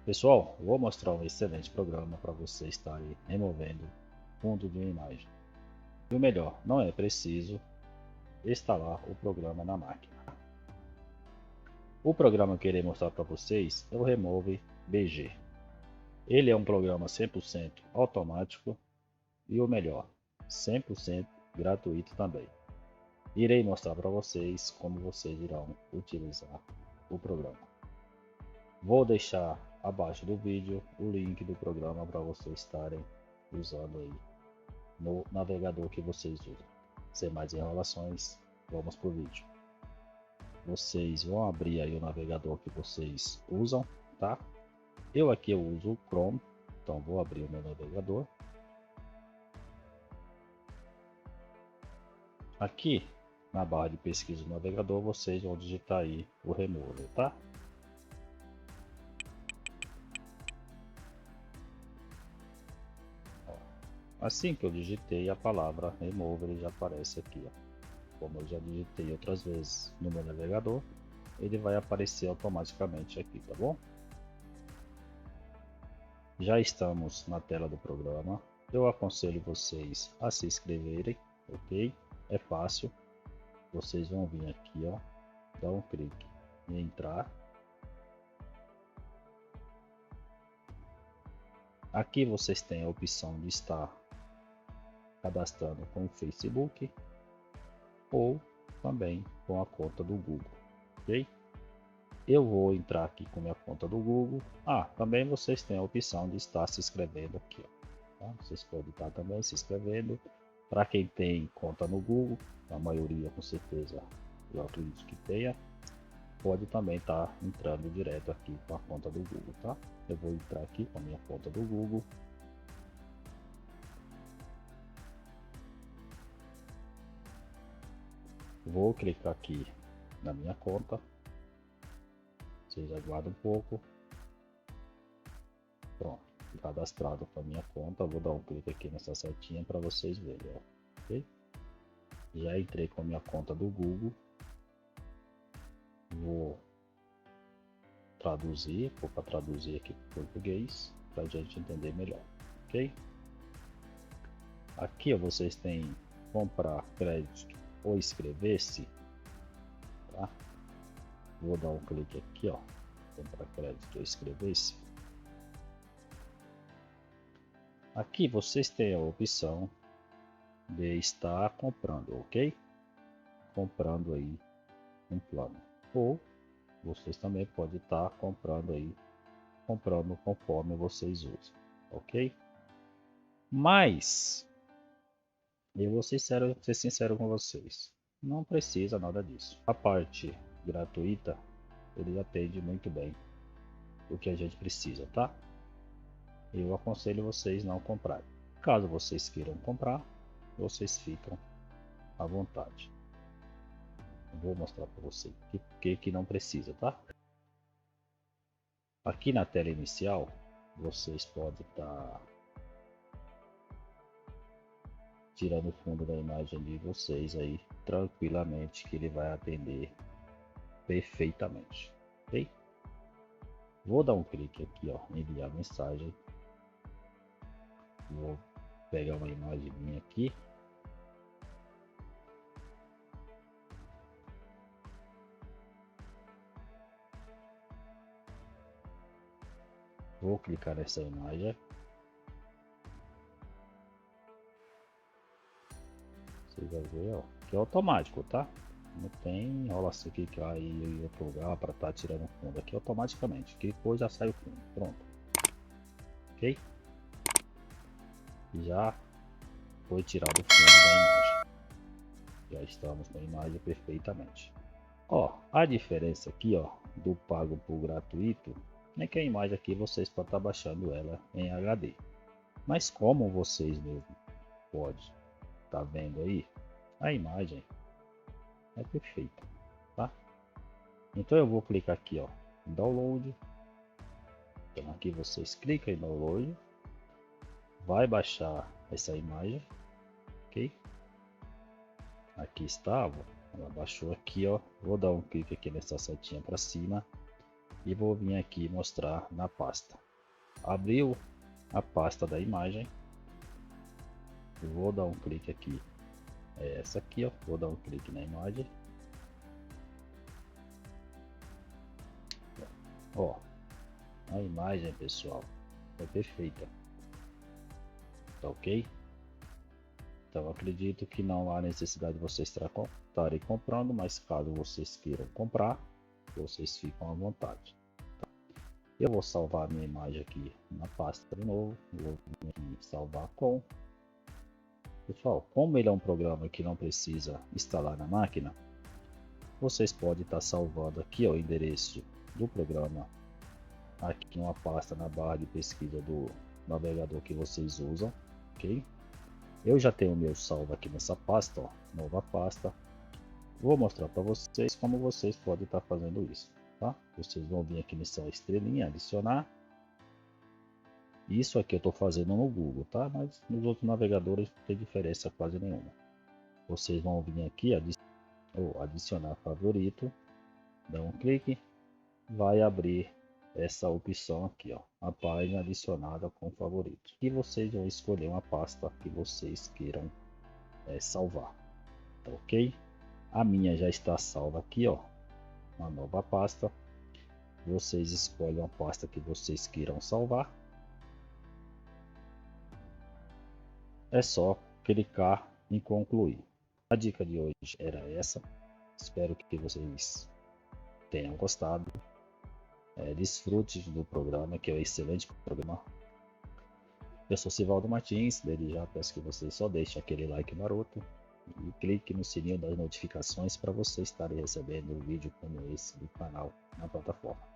Pessoal, vou mostrar um excelente programa para você estar aí removendo fundo de uma imagem. E o melhor, não é preciso instalar o programa na máquina. O programa que eu irei mostrar para vocês é o Remove BG. Ele é um programa 100% automático e o melhor, 100% gratuito também. Irei mostrar para vocês como vocês irão utilizar o programa. Vou deixar abaixo do vídeo o link do programa para vocês estarem usando aí no navegador que vocês usam. Sem mais enrolações, vamos para o vídeo. Vocês vão abrir aí o navegador que vocês usam, tá? Eu uso o Chrome, então vou abrir o meu navegador. Aqui na barra de pesquisa do navegador vocês vão digitar aí o Remover, tá? Assim que eu digitei a palavra Remover, ele já aparece aqui, ó. Como eu já digitei outras vezes no meu navegador, ele vai aparecer automaticamente aqui, tá bom? Já estamos na tela do programa. Eu aconselho vocês a se inscreverem, ok? É fácil. Vocês vão vir aqui, ó, dar um clique em entrar. Aqui vocês têm a opção de estar cadastrando com o Facebook ou também com a conta do Google, ok? Eu vou entrar aqui com minha conta do Google. Também vocês têm a opção de estar se inscrevendo aqui, ó, tá? Vocês podem estar também se inscrevendo. Para quem tem conta no Google, a maioria com certeza eu acredito que tenha, pode também estar entrando direto aqui com a conta do Google, tá? Eu vou entrar aqui com a minha conta do Google. Vou clicar aqui na minha conta. Vocês aguardam um pouco. Pronto, cadastrado com a minha conta. Vou dar um clique aqui nessa setinha para vocês verem, ó. Ok? Já entrei com a minha conta do Google. Vou traduzir, para traduzir aqui para o português, para a gente entender melhor, ok? Aqui ó, vocês têm comprar crédito ou inscrever-se, tá? Vou dar um clique aqui, ó, comprar crédito ou inscrever-se. Aqui vocês têm a opção de estar comprando, ok? Comprando aí um plano, ou vocês também podem estar comprando aí, comprando conforme vocês usam, ok? Mas eu vou ser sincero com vocês, não precisa nada disso. A parte gratuita ele atende muito bem o que a gente precisa, tá? Eu aconselho vocês não comprarem. Caso vocês queiram comprar, vocês ficam à vontade. Vou mostrar para vocês que não precisa, tá? Aqui na tela inicial, vocês podem estar tirando o fundo da imagem de vocês aí tranquilamente, que ele vai atender perfeitamente, ok? Vou dar um clique aqui, ó, em enviar mensagem. Vou pegar uma imagem minha aqui. Vou clicar nessa imagem. Você vai ver, ó, que é automático, tá? Não tem enrolação aqui que vai em outro lugar para estar tirando o fundo. Aqui automaticamente. Clicou, já sai o fundo. Pronto. Ok? Já foi tirado o fundo da imagem. Já estamos com a imagem perfeitamente. Ó, a diferença aqui, ó, do pago por gratuito é que a imagem aqui vocês podem estar baixando ela em HD. Mas como vocês mesmo podem estar vendo aí, a imagem é perfeita, tá? Então eu vou clicar aqui, ó, em download. Então aqui vocês clicam em download, vai baixar essa imagem, ok? Aqui está, ela baixou aqui, ó. Vou dar um clique aqui nessa setinha para cima. e vou vir aqui mostrar na pasta. Abriu a pasta da imagem, eu vou dar um clique aqui, é essa aqui, ó. Vou dar um clique na imagem, ó, a imagem, pessoal, é perfeita, tá ok? Então acredito que não há necessidade de vocês estarem comprando, mas caso vocês queiram comprar, vocês ficam à vontade. Eu vou salvar a minha imagem aqui na pasta de novo, vou aqui salvar com. Pessoal, como ele é um programa que não precisa instalar na máquina, vocês podem estar salvando aqui ó, o endereço do programa aqui em uma pasta na barra de pesquisa do navegador que vocês usam, ok? Eu já tenho o meu salvo aqui nessa pasta, ó, nova pasta. Vou mostrar para vocês como vocês podem estar fazendo isso, tá? Vocês vão vir aqui nessa estrelinha, adicionar. Isso aqui eu estou fazendo no Google, tá? Mas nos outros navegadores não tem diferença quase nenhuma. Vocês vão vir aqui, adicionar favorito, dá um clique, vai abrir essa opção aqui, ó, a página adicionada com favorito. E vocês vão escolher uma pasta que vocês queiram salvar, tá ok? A minha já está salva aqui, ó, uma nova pasta. Vocês escolhem a pasta que vocês queiram salvar. É só clicar em concluir. A dica de hoje era essa. Espero que vocês tenham gostado. Desfrute do programa, que é um excelente programa. Eu sou Sivaldo Martins. Desde já peço que vocês só deixem aquele like maroto e clique no sininho das notificações para vocês estarem recebendo um vídeo como esse do canal na plataforma.